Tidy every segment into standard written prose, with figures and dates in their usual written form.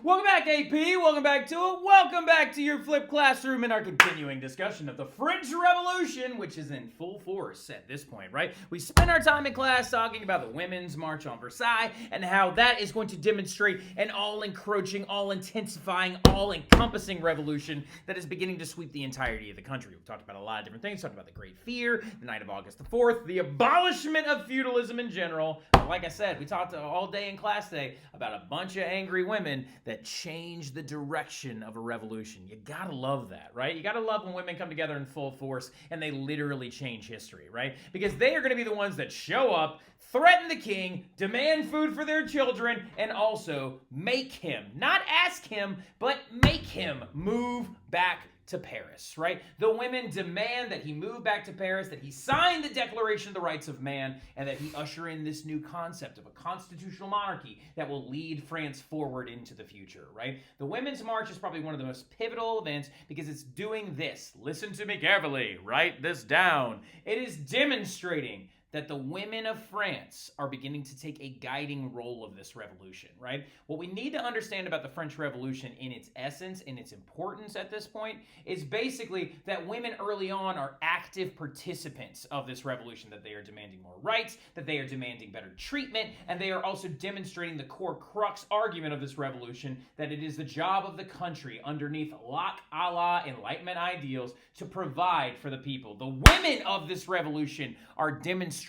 Welcome back, AP. Welcome back to it. Welcome back to your flipped classroom in our continuing discussion of the French Revolution, which is in full force at this point, right? We spent our time in class talking about the Women's March on Versailles and how that is going to demonstrate an all-encroaching, all-intensifying, all-encompassing revolution that is beginning to sweep the entirety of the country. We talked about a lot of different things. We talked about the Great Fear, the night of August the 4th, the abolishment of feudalism in general. But like I said, we talked all day in class today about a bunch of angry women that change the direction of a revolution. You gotta love that, right? You gotta love when women come together in full force and they literally change history, right? Because they are gonna be the ones that show up, threaten the king, demand food for their children, and also make him, not ask him, but make him move back to Paris, right? The women demand that he move back to Paris, that he sign the Declaration of the Rights of Man, and that he usher in this new concept of a constitutional monarchy that will lead France forward into the future, right? The Women's March is probably one of the most pivotal events because it's doing this. Listen to me carefully. Write this down. It is demonstrating that the women of France are beginning to take a guiding role of this revolution, right? What we need to understand about the French Revolution in its essence, in its importance at this point, is basically that women early on are active participants of this revolution, that they are demanding more rights, that they are demanding better treatment, and they are also demonstrating the core crux argument of this revolution, that it is the job of the country underneath Locke, Allah, Enlightenment ideals to provide for the people. The women of this revolution are demonstrating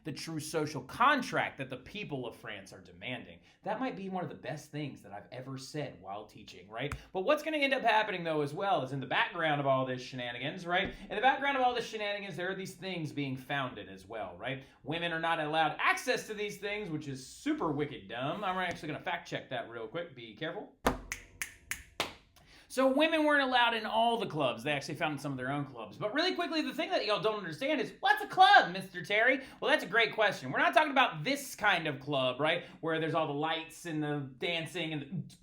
the true social contract that the people of France are demanding. That might be one of the best things that I've ever said while teaching, right? But what's going to end up happening, though, as well, is in the background of all this shenanigans, right? In the background of all this shenanigans, there are these things being founded as well, right? Women are not allowed access to these things, which is super wicked dumb. I'm actually going to fact check that real quick. Be careful. So women weren't allowed in all the clubs. They actually founded some of their own clubs. But really quickly, the thing that y'all don't understand is, what's a club, Mr. Terry? Well, that's a great question. We're not talking about this kind of club, right? Where there's all the lights and the dancing and the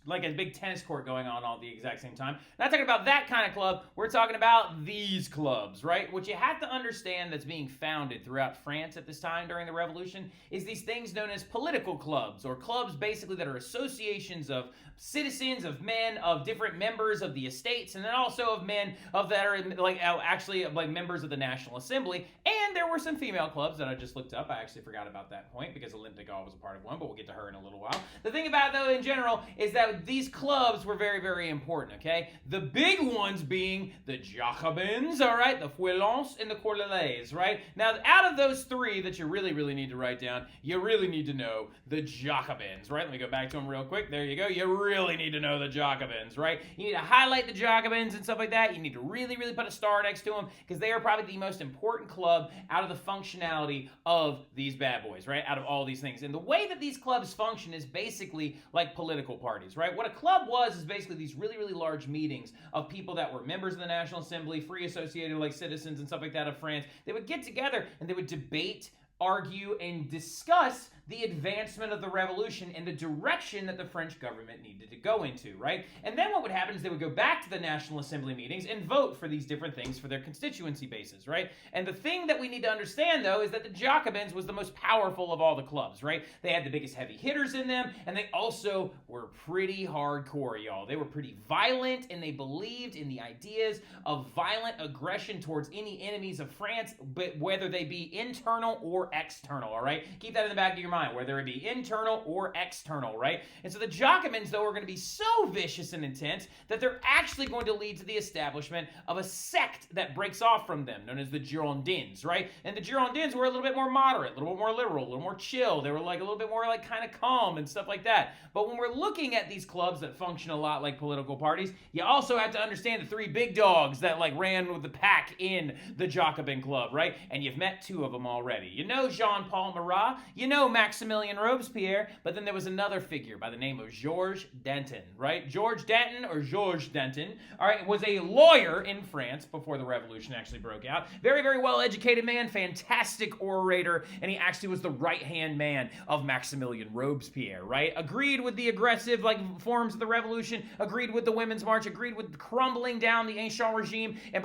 like a big tennis court going on all at the exact same time. Not talking about that kind of club. We're talking about these clubs, right? What you have to understand that's being founded throughout France at this time during the revolution is these things known as political clubs, or clubs basically that are associations of citizens, of men, of different members of the estates, and then also of men of that are like actually like members of the National Assembly. And there were some female clubs that I just looked up. I actually forgot about that point because Olympe de Gaulle was a part of one, but we'll get to her in a little while. The thing about it, though, in general, is that these clubs were very, very important, okay? The big ones being the Jacobins, all right, the Feuillants, and the Cordeliers, right? Now, out of those three that you really, really need to write down, you really need to know the Jacobins, right? Let me go back to them real quick. There you go. You really need to know the Jacobins, right? You need to highlight the Jacobins and stuff like that. You need to really, really put a star next to them because they are probably the most important club out of the functionality of these bad boys, right? Out of all these things. And the way that these clubs function is basically like political parties, right? What a club was is basically these really, really large meetings of people that were members of the National Assembly, free associated like citizens and stuff like that of France. They would get together and they would debate, argue, and discuss the advancement of the revolution and the direction that the French government needed to go into, right? And then what would happen is they would go back to the National Assembly meetings and vote for these different things for their constituency bases, right? And the thing that we need to understand, though, is that the Jacobins was the most powerful of all the clubs, right? They had the biggest heavy hitters in them, and they also were pretty hardcore, y'all. They were pretty violent, and they believed in the ideas of violent aggression towards any enemies of France, but whether they be internal or external, all right? Keep that in the back of your mind, whether it be internal or external, right? And so the Jacobins, though, are going to be so vicious and intense that they're actually going to lead to the establishment of a sect that breaks off from them, known as the Girondins, right? And the Girondins were a little bit more moderate, a little bit more liberal, a little more chill. They were like a little bit more like kind of calm and stuff like that. But when we're looking at these clubs that function a lot like political parties, you also have to understand the three big dogs that like ran with the pack in the Jacobin club, right? And you've met two of them already. You know Jean-Paul Marat, you know Maximilien Robespierre, but then there was another figure by the name of Georges Danton, right? George Danton, or Georges Danton, all right, was a lawyer in France before the revolution actually broke out. Very, very well-educated man, fantastic orator, and he actually was the right-hand man of Maximilien Robespierre, right? Agreed with the aggressive, like, forms of the revolution, agreed with the Women's March, agreed with crumbling down the Ancien regime and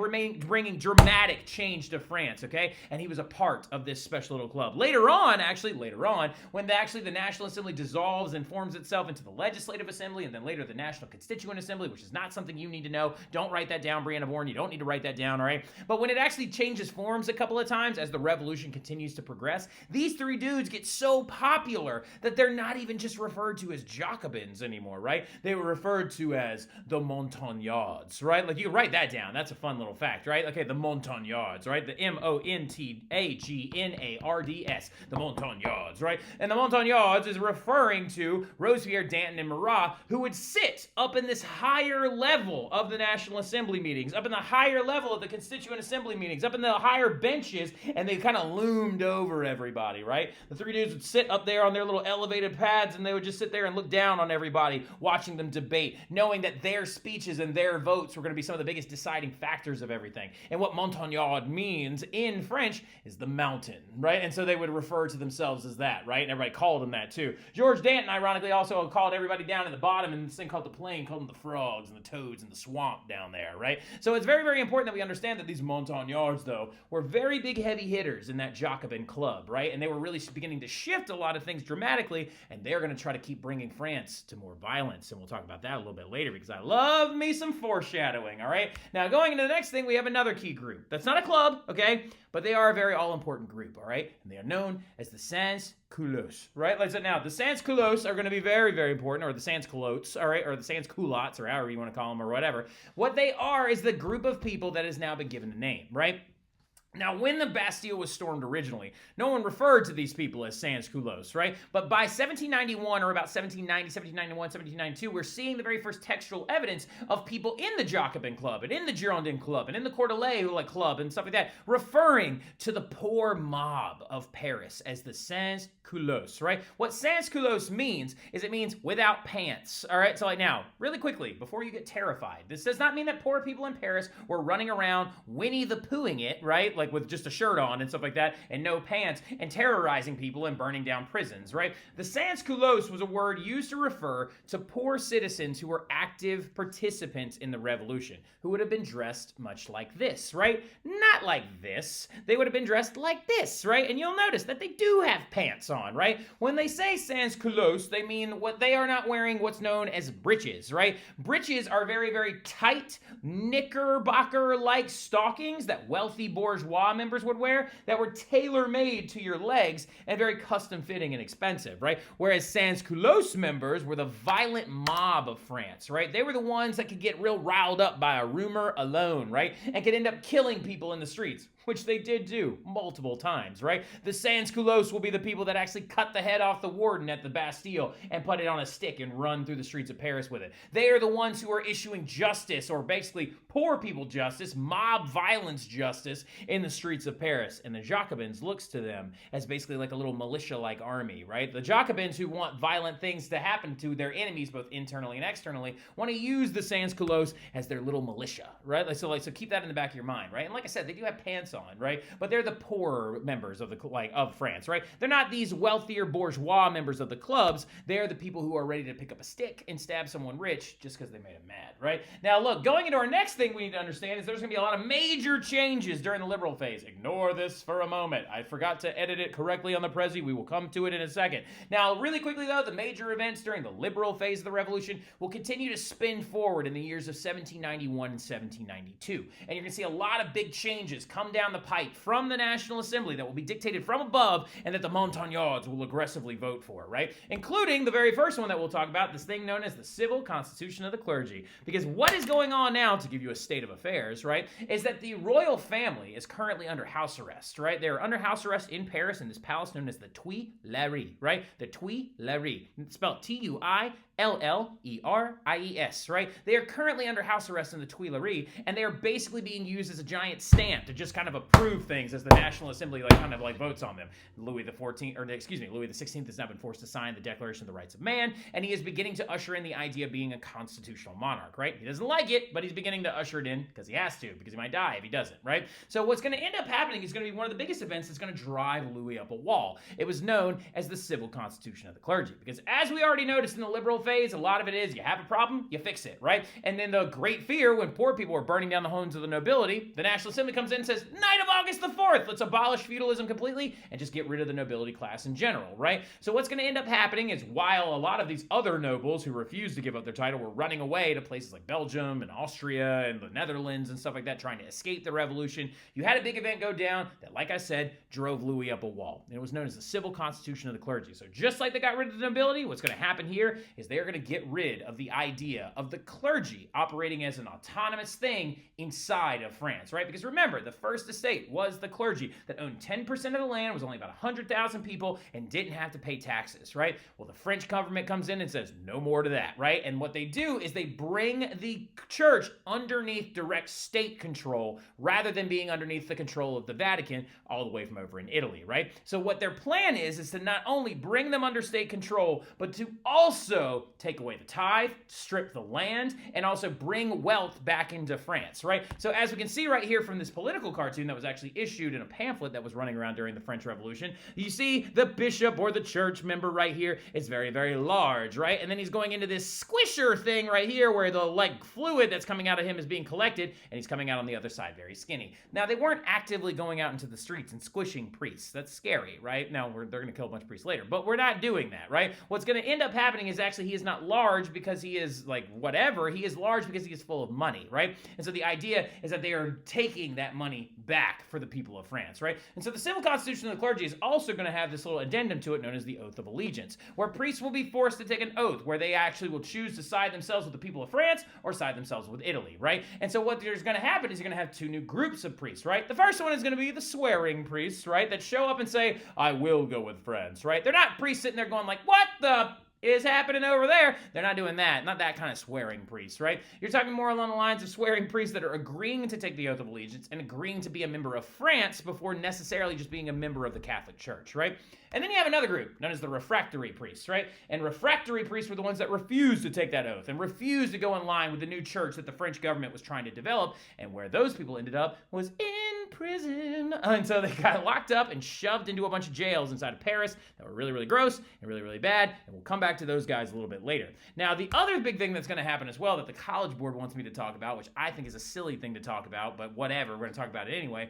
bringing dramatic change to France, okay? And he was a part of this special little club. Later on, on when actually the National Assembly dissolves and forms itself into the Legislative Assembly and then later the National Constituent Assembly, which is not something you need to know. Don't write that down, Brianna Bourne. You don't need to write that down, all right? But when it actually changes forms a couple of times as the revolution continues to progress, these three dudes get so popular that they're not even just referred to as Jacobins anymore, right? They were referred to as the Montagnards, right? Like, you can write that down. That's a fun little fact, right? Okay, the Montagnards, right? The Montagnards, the Montagnards, right? And the Montagnards is referring to Robespierre, Danton, and Marat, who would sit up in this higher level of the National Assembly meetings, up in the higher level of the Constituent Assembly meetings, up in the higher benches, and they kind of loomed over everybody, right? The three dudes would sit up there on their little elevated pads, and they would just sit there and look down on everybody, watching them debate, knowing that their speeches and their votes were going to be some of the biggest deciding factors of everything. And what Montagnard means in French is the mountain, right? And so they would refer to themselves as that, right? And everybody called them that too. George Danton, ironically, also called everybody down in the bottom in this thing called the plain, called them the frogs and the toads and the swamp down there, right? So it's very, very important that we understand that these Montagnards, though, were very big heavy hitters in that Jacobin club, right? And they were really beginning to shift a lot of things dramatically, and they're going to try to keep bringing France to more violence. And we'll talk about that a little bit later because I love me some foreshadowing, all right? Now, going into the next thing, we have another key group. That's not a club, okay? But they are a very all-important group, all right? And they are known as the Sans-Culottes, right? Now, the Sans-Culottes are going to be very, very important, or the Sans-Culottes, all right? Or the Sans-Culottes, or however you want to call them, or whatever. What they are is the group of people that has now been given a name, right? Now, when the Bastille was stormed originally, no one referred to these people as sans-culottes, right? But by 1791, or about 1790, 1791, 1792, we're seeing the very first textual evidence of people in the Jacobin Club, and in the Girondin Club, and in the Cordeliers Club, and stuff like that, referring to the poor mob of Paris as the sans-culottes, right? What sans-culottes means is it means without pants, all right? So like now, really quickly, before you get terrified, this does not mean that poor people in Paris were running around Winnie the Poohing it, right? Like with just a shirt on and stuff like that, and no pants, and terrorizing people and burning down prisons, right? The sans-culottes was a word used to refer to poor citizens who were active participants in the revolution, who would have been dressed much like this, right? Not like this. They would have been dressed like this, right? And you'll notice that they do have pants on, right? When they say sans-culottes, they mean what they are not wearing what's known as breeches, right? Breeches are very, very tight, knickerbocker-like stockings that wealthy bourgeois members would wear that were tailor-made to your legs and very custom-fitting and expensive, right? Whereas sans-culottes members were the violent mob of France, right? They were the ones that could get real riled up by a rumor alone, right? And could end up killing people in the streets, which they did do multiple times, right? The sans-culottes will be the people that actually cut the head off the warden at the Bastille and put it on a stick and run through the streets of Paris with it. They are the ones who are issuing justice, or basically poor people justice, mob violence justice in the streets of Paris. And the Jacobins looks to them as basically like a little militia-like army, right? The Jacobins, who want violent things to happen to their enemies, both internally and externally, want to use the sans-culottes as their little militia, right? So keep that in the back of your mind, right? And like I said, they do have pants on, right? But they're the poorer members of of France, right? They're not these wealthier bourgeois members of the clubs. They're the people who are ready to pick up a stick and stab someone rich just because they made them mad, right? Now, look, going into our next thing we need to understand is there's going to be a lot of major changes during the liberal phase. Ignore this for a moment. I forgot to edit it correctly on the Prezi. We will come to it in a second. Now, really quickly, though, the major events during the liberal phase of the revolution will continue to spin forward in the years of 1791 and 1792. And you're going to see a lot of big changes come down the pipe from the National Assembly that will be dictated from above and that the Montagnards will aggressively vote for, right? Including the very first one that we'll talk about, this thing known as the Civil Constitution of the Clergy. Because what is going on now, to give you a state of affairs, right, is that the royal family is currently under house arrest, right? They're under house arrest in Paris in this palace known as the Tuileries, right? The Tuileries. It's spelled Tuilleries, right? They are currently under house arrest in the Tuileries, and they are basically being used as a giant stamp to just kind of approve things as the National Assembly votes on them. Louis XVI has now been forced to sign the Declaration of the Rights of Man, and he is beginning to usher in the idea of being a constitutional monarch, right? He doesn't like it, but he's beginning to usher it in because he has to, because he might die if he doesn't, right? So what's going to end up happening is going to be one of the biggest events that's going to drive Louis up a wall. It was known as the Civil Constitution of the Clergy, because as we already noticed in the liberal phase, a lot of it is you have a problem, you fix it, right? And then the great fear when poor people were burning down the homes of the nobility, the National Assembly comes in and says, night of August the 4th, let's abolish feudalism completely and just get rid of the nobility class in general, right? So what's going to end up happening is while a lot of these other nobles who refused to give up their title were running away to places like Belgium and Austria and the Netherlands and stuff like that, trying to escape the revolution, you had a big event go down that, like I said, drove Louis up a wall. And it was known as the Civil Constitution of the Clergy. So just like they got rid of the nobility, what's going to happen here is they're going to get rid of the idea of the clergy operating as an autonomous thing inside of France, right? Because remember, the first estate was the clergy that owned 10% of the land, was only about 100,000 people, and didn't have to pay taxes, right? Well, the French government comes in and says no more to that, right? And what they do is they bring the church underneath direct state control rather than being underneath the control of the Vatican all the way from over in Italy, right? So what their plan is to not only bring them under state control, but to also take away the tithe, strip the land, and also bring wealth back into France, right? So as we can see right here from this political cartoon that was actually issued in a pamphlet that was running around during the French Revolution, you see the bishop or the church member right here is very, very large, right? And then he's going into this squisher thing right here where the like fluid that's coming out of him is being collected, and he's coming out on the other side very skinny. Now, they weren't actively going out into the streets and squishing priests. That's scary, right? Now, they're going to kill a bunch of priests later, but we're not doing that, right? What's going to end up happening is actually he is not large because he is like whatever. He is large because he is full of money, right? And so the idea is that they are taking that money back for the people of France, right? And so the Civil Constitution of the Clergy is also going to have this little addendum to it known as the Oath of Allegiance, where priests will be forced to take an oath where they actually will choose to side themselves with the people of France or side themselves with Italy, right? And so what there's going to happen is you're going to have two new groups of priests, right? The first one is going to be the swearing priests, right? That show up and say, I will go with France, right? They're not priests sitting there going like, what the is happening over there? They're not doing that. Not that kind of swearing priests, right? You're talking more along the lines of swearing priests that are agreeing to take the oath of allegiance and agreeing to be a member of France before necessarily just being a member of the Catholic Church, right? And then you have another group known as the refractory priests, right? And refractory priests were the ones that refused to take that oath and refused to go in line with the new church that the French government was trying to develop. And where those people ended up was in prison. And so they got locked up and shoved into a bunch of jails inside of Paris that were really, really gross and really, really bad. And we'll come back to those guys a little bit later. Now, the other big thing that's going to happen as well that the College Board wants me to talk about, which I think is a silly thing to talk about, but whatever, we're going to talk about it anyway,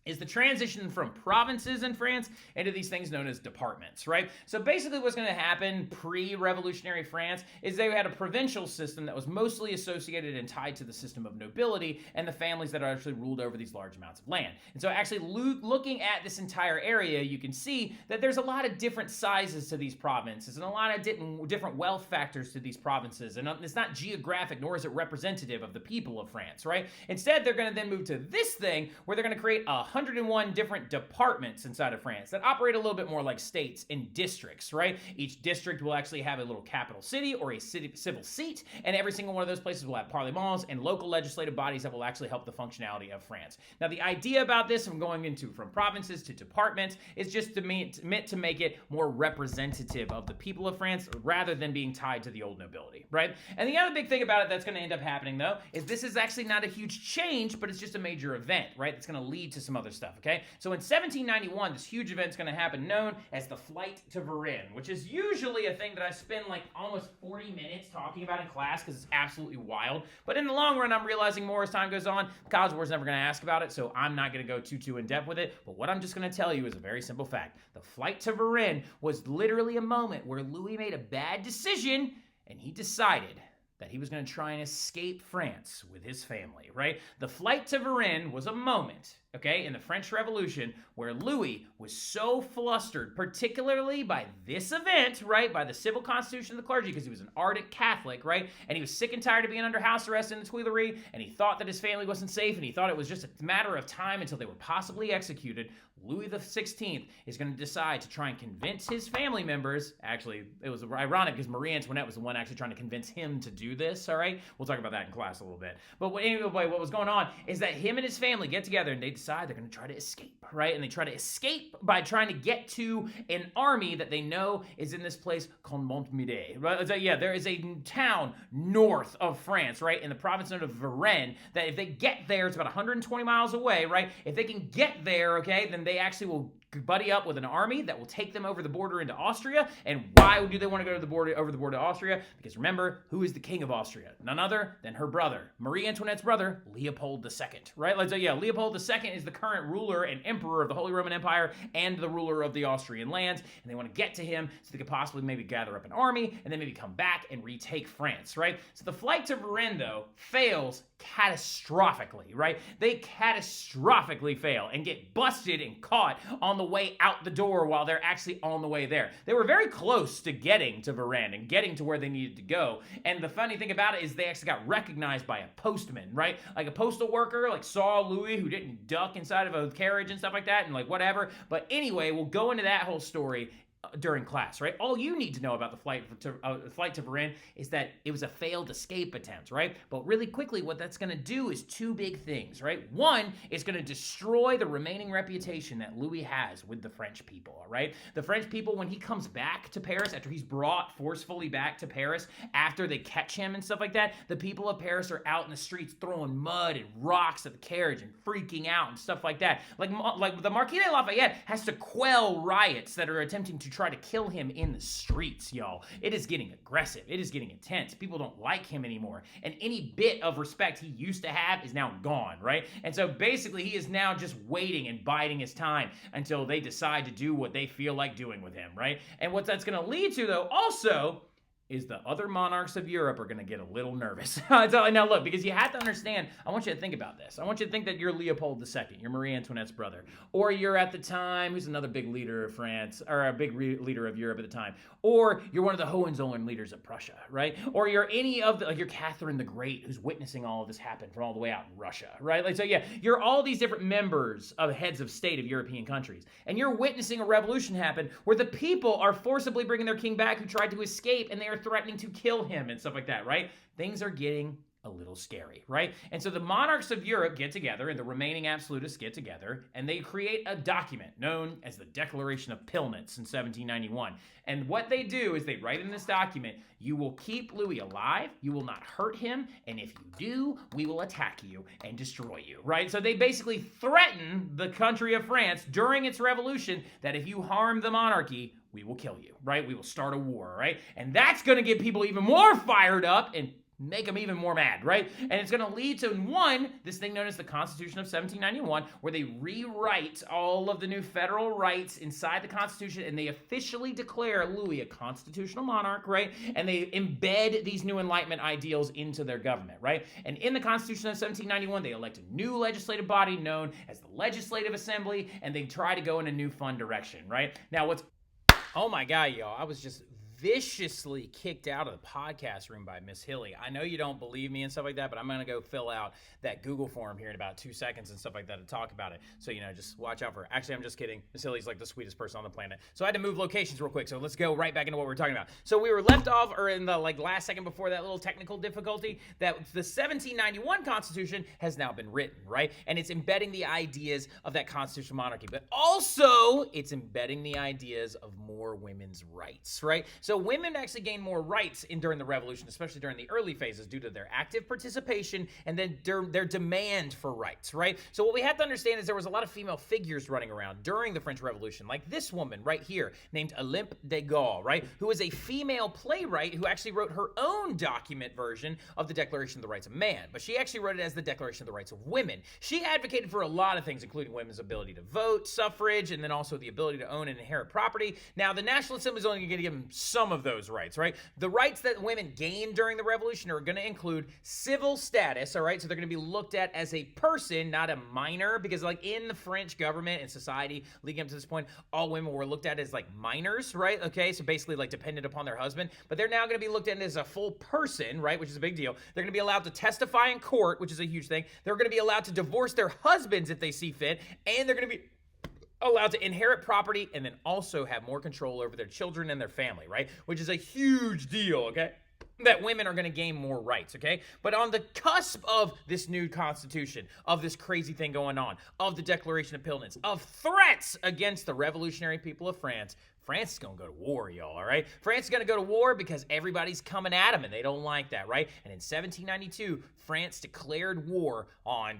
is the transition from provinces in France into these things known as departments, right? So basically what's going to happen pre-revolutionary France is they had a provincial system that was mostly associated and tied to the system of nobility and the families that actually ruled over these large amounts of land. And so actually looking at this entire area, you can see that there's a lot of different sizes to these provinces and a lot of different wealth factors to these provinces. And it's not geographic, nor is it representative of the people of France, right? Instead, they're going to then move to this thing where they're going to create 101 different departments inside of France that operate a little bit more like states and districts, right? Each district will actually have a little capital city or a civil seat, and every single one of those places will have parlements and local legislative bodies that will actually help the functionality of France. Now, the idea about this from going into from provinces to departments is just meant to make it more representative of the people of France rather than being tied to the old nobility, right? And the other big thing about it that's going to end up happening, though, is this is actually not a huge change, but it's just a major event, right? It's going to lead to some other stuff, okay? So in 1791, this huge event's going to happen known as the Flight to Varennes, which is usually a thing that I spend like almost 40 minutes talking about in class because it's absolutely wild. But in the long run, I'm realizing more as time goes on. The College Board's never going to ask about it, so I'm not going to go too in depth with it. But what I'm just going to tell you is a very simple fact. The Flight to Varennes was literally a moment where Louis made a bad decision and he decided that he was going to try and escape France with his family, right? The Flight to Varennes was a moment, okay, in the French Revolution where Louis was so flustered, particularly by this event, right, by the Civil Constitution of the Clergy, because he was an ardent Catholic, right, and he was sick and tired of being under house arrest in the Tuileries, and he thought that his family wasn't safe, and he thought it was just a matter of time until they were possibly executed. Louis XVI is going to decide to try and convince his family members. Actually, it was ironic because Marie Antoinette was the one actually trying to convince him to do this, all right? We'll talk about that in class a little bit. But anyway, what was going on is that him and his family get together and they decide they're going to try to escape, right? And they try to escape by trying to get to an army that they know is in this place called Montmirail, right? So, yeah, there is a town north of France, right, in the province of Varennes, that if they get there, it's about 120 miles away, right? If they can get there, okay, then they actually will buddy up with an army that will take them over the border into Austria. And why do they want to go to the border, over the border to Austria? Because remember, who is the king of Austria? None other than her brother, Marie Antoinette's brother, Leopold II, right? So yeah, Leopold II is the current ruler and emperor of the Holy Roman Empire and the ruler of the Austrian lands, and they want to get to him so they could possibly maybe gather up an army and then maybe come back and retake France, right? So the flight to Varennes, though, fails catastrophically, right? They catastrophically fail and get busted and caught on the way out the door while they're actually on the way there. They were very close to getting to Varennes and getting to where they needed to go. And the funny thing about it is they actually got recognized by a postman, right? Like a postal worker, like saw Louis, who didn't duck inside of a carriage and stuff like that and like whatever. But anyway, we'll go into that whole story during class, right? All you need to know about the flight to Varennes is that it was a failed escape attempt, right? But really quickly, what that's going to do is two big things, right? One, it's going to destroy the remaining reputation that Louis has with the French people, all right? The French people, when he comes back to Paris, after he's brought forcefully back to Paris, after they catch him and stuff like that, the people of Paris are out in the streets throwing mud and rocks at the carriage and freaking out and stuff like that. Like the Marquis de Lafayette has to quell riots that are attempting to try to kill him in the streets, y'all. It is getting aggressive. It is getting intense. People don't like him anymore. And any bit of respect he used to have is now gone, right? And so basically he is now just waiting and biding his time until they decide to do what they feel like doing with him, right? And what that's going to lead to, though, also is the other monarchs of Europe are going to get a little nervous. Now look, because you have to understand, I want you to think about this. I want you to think that you're Leopold II, you're Marie Antoinette's brother, or you're at the time, who's another big leader of France, or a big leader of Europe at the time, or you're one of the Hohenzollern leaders of Prussia, right? Or you're any of the, like you're Catherine the Great, who's witnessing all of this happen from all the way out in Russia, right? Like, so yeah, you're all these different members of heads of state of European countries, and you're witnessing a revolution happen where the people are forcibly bringing their king back who tried to escape, and they are threatening to kill him and stuff like that, right? Things are getting a little scary, right? And so the monarchs of Europe get together and the remaining absolutists get together and they create a document known as the Declaration of Pillnitz in 1791. And what they do is they write in this document, you will keep Louis alive, you will not hurt him, and if you do, we will attack you and destroy you, right? So they basically threaten the country of France during its revolution that if you harm the monarchy, we will kill you, right? We will start a war, right? And that's going to get people even more fired up and make them even more mad, right? And it's going to lead to, one, this thing known as the Constitution of 1791, where they rewrite all of the new federal rights inside the Constitution, and they officially declare Louis a constitutional monarch, right? And they embed these new Enlightenment ideals into their government, right? And in the Constitution of 1791, they elect a new legislative body known as the Legislative Assembly, and they try to go in a new fun direction, right? Now, oh my God, y'all, I was just viciously kicked out of the podcast room by Miss Hilly. I know you don't believe me and stuff like that, but I'm going to go fill out that Google form here in about 2 seconds and stuff like that to talk about it. So, just watch out for her. Actually, I'm just kidding. Miss Hilly's like the sweetest person on the planet. So I had to move locations real quick. So let's go right back into what we were talking about. So we were left off, or in the last second before that little technical difficulty, that the 1791 Constitution has now been written, right? And it's embedding the ideas of that constitutional monarchy, but also it's embedding the ideas of more women's rights, right? So women actually gained more rights during the revolution, especially during the early phases, due to their active participation and then their demand for rights, right? So what we have to understand is there was a lot of female figures running around during the French Revolution, like this woman right here named Olympe de Gaulle, right? Who is a female playwright who actually wrote her own document version of the Declaration of the Rights of Man, but she actually wrote it as the Declaration of the Rights of Women. She advocated for a lot of things, including women's ability to vote, suffrage, and then also the ability to own and inherit property. Now, the National Assembly is only going to give them some of those rights, right? The rights that women gained during the revolution are going to include civil status, all right? So they're going to be looked at as a person, not a minor, because in the French government and society leading up to this point, all women were looked at as minors, right? Okay, so basically dependent upon their husband, but they're now going to be looked at as a full person, right? Which is a big deal. They're going to be allowed to testify in court, which is a huge thing. They're going to be allowed to divorce their husbands if they see fit, and they're going to be allowed to inherit property and then also have more control over their children and their family, right? Which is a huge deal, okay? That women are going to gain more rights, okay? But on the cusp of this new constitution, of this crazy thing going on, of the Declaration of Pillnitz, of threats against the revolutionary people of France, France is going to go to war, y'all, all right? France is going to go to war because everybody's coming at them, and they don't like that, right? And in 1792, France declared war on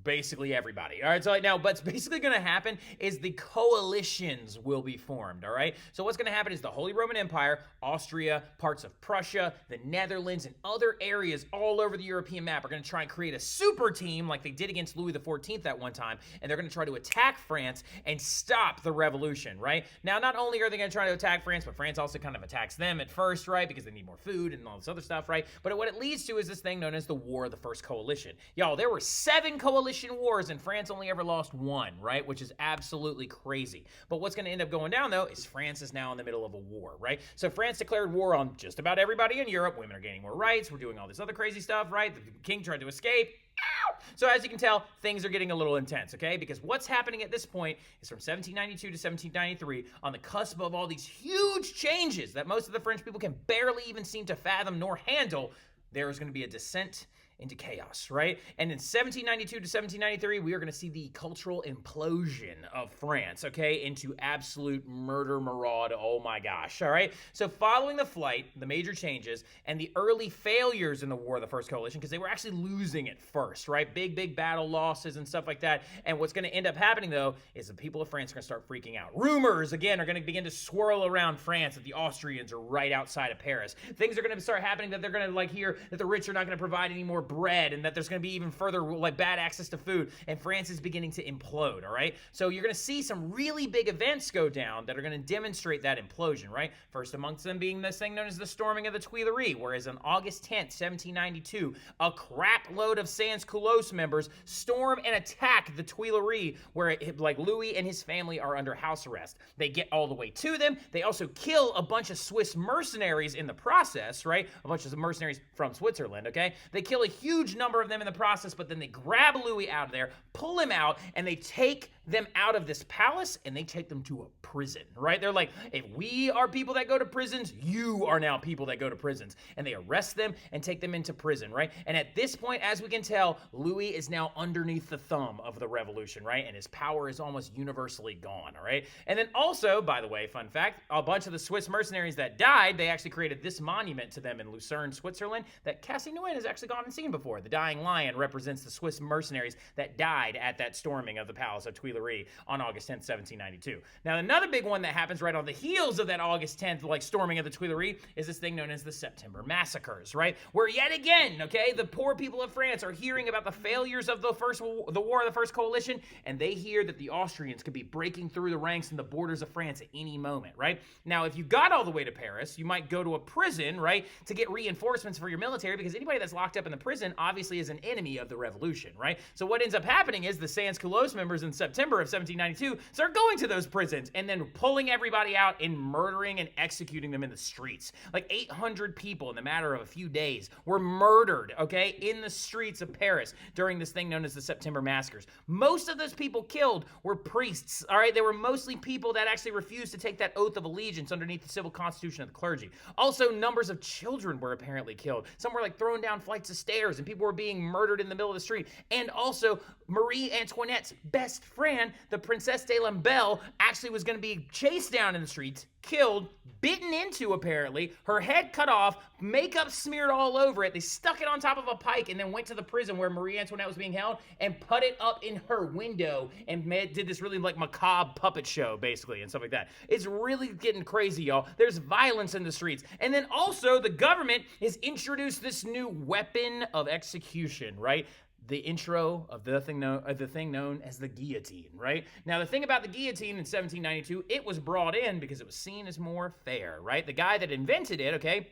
basically everybody. All right, so now what's basically going to happen is the coalitions will be formed. All right, so what's going to happen is the Holy Roman Empire, Austria, parts of Prussia, the Netherlands, and other areas all over the European map are going to try and create a super team like they did against Louis XIV at one time, and they're going to try to attack France and stop the revolution. Right now, not only are they going to try to attack France, but France also kind of attacks them at first, right, because they need more food and all this other stuff, right? But what it leads to is this thing known as the War of the First Coalition. Y'all, there were 7 coalition wars, and France only ever lost 1, right? Which is absolutely crazy. But what's going to end up going down, though, is France is now in the middle of a war, right? So France declared war on just about everybody in Europe. Women are gaining more rights. We're doing all this other crazy stuff, right? The king tried to escape. Ow! So as you can tell, things are getting a little intense, okay? Because what's happening at this point is from 1792 to 1793, on the cusp of all these huge changes that most of the French people can barely even seem to fathom nor handle, there is going to be a descent into chaos, right? And in 1792 to 1793, we are going to see the cultural implosion of France, okay, into absolute murder maraud. Oh my gosh, all right? So following the flight, the major changes, and the early failures in the War of the First Coalition, because they were actually losing at first, right? Big battle losses and stuff like that. And what's going to end up happening, though, is the people of France are going to start freaking out. Rumors, again, are going to begin to swirl around France that the Austrians are right outside of Paris. Things are going to start happening that they're going to, like, hear that the rich are not going to provide any more bread, and that there's going to be even further like bad access to food, and France is beginning to implode. All right, so you're going to see some really big events go down that are going to demonstrate that implosion, right? First amongst them being this thing known as the storming of the Tuileries, whereas on August 10th 1792, a crap load of Sans-Culottes members storm and attack the Tuileries, where like Louis and his family are under house arrest. They get all the way to them. They also kill a bunch of Swiss mercenaries in the process, right? A bunch of mercenaries from Switzerland, okay? They kill a huge number of them in the process, but then they grab Louis out of there, pull him out, and they take them out of this palace, and they take them to a prison, right? They're like, if we are people that go to prisons, you are now people that go to prisons. And they arrest them and take them into prison, right? And at this point, as we can tell, Louis is now underneath the thumb of the revolution, right? And his power is almost universally gone, all right? And then also, by the way, fun fact, a bunch of the Swiss mercenaries that died, they actually created this monument to them in Lucerne, Switzerland, that Cassie Nguyen has actually gone and seen before. The dying lion represents the Swiss mercenaries that died at that storming of the Palace of Tuileries on August 10th, 1792. Now, another big one that happens right on the heels of that August 10th, like storming of the Tuileries, is this thing known as the September Massacres, right? Where yet again, okay, the poor people of France are hearing about the failures of the War of the First Coalition, and they hear that the Austrians could be breaking through the ranks and the borders of France at any moment, right? Now, if you got all the way to Paris, you might go to a prison, right, to get reinforcements for your military, because anybody that's locked up in the prison obviously is an enemy of the revolution, right? So what ends up happening is the Sans-Culottes members in September of 1792 start going to those prisons and then pulling everybody out and murdering and executing them in the streets. Like 800 people in the matter of a few days were murdered, okay, in the streets of Paris during this thing known as the September Massacres. Most of those people killed were priests, all right? They were mostly people that actually refused to take that oath of allegiance underneath the civil constitution of the clergy. Also, numbers of children were apparently killed. Some were like thrown down flights of stairs, and people were being murdered in the middle of the street. And also, Marie Antoinette's best friend, the Princesse de Lamballe, actually was going to be chased down in the streets, killed, bitten into apparently, her head cut off, makeup smeared all over it. They stuck it on top of a pike and then went to the prison where Marie Antoinette was being held and put it up in her window and did this really like macabre puppet show basically and stuff like that. It's really getting crazy, y'all. There's violence in the streets. And then also the government has introduced this new weapon of execution, right? The intro of the thing known as the guillotine, right? Now, the thing about the guillotine in 1792, it was brought in because it was seen as more fair, right? The guy that invented it, okay,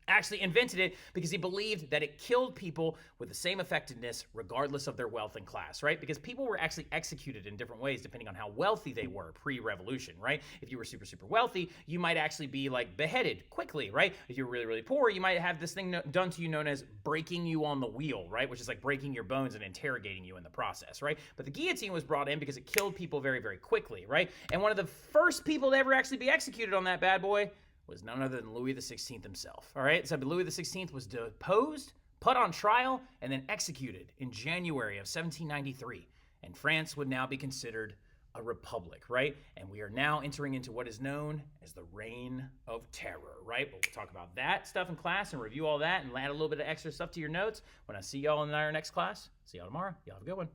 actually invented it because he believed that it killed people with the same effectiveness regardless of their wealth and class, right? Because people were actually executed in different ways depending on how wealthy they were pre-revolution, right? If you were super wealthy, you might actually be like beheaded quickly, right? If you were really poor, you might have this thing done to you known as breaking you on the wheel, right? Which is like breaking your bones and interrogating you in the process, right? But the guillotine was brought in because it killed people very quickly, right? And one of the first people to ever actually be executed on that bad boy was none other than Louis XVI himself, all right? So Louis XVI was deposed, put on trial, and then executed in January of 1793. And France would now be considered a republic, right? And we are now entering into what is known as the Reign of Terror, right? But we'll talk about that stuff in class and review all that and add a little bit of extra stuff to your notes when I see y'all in our next class. See y'all tomorrow. Y'all have a good one.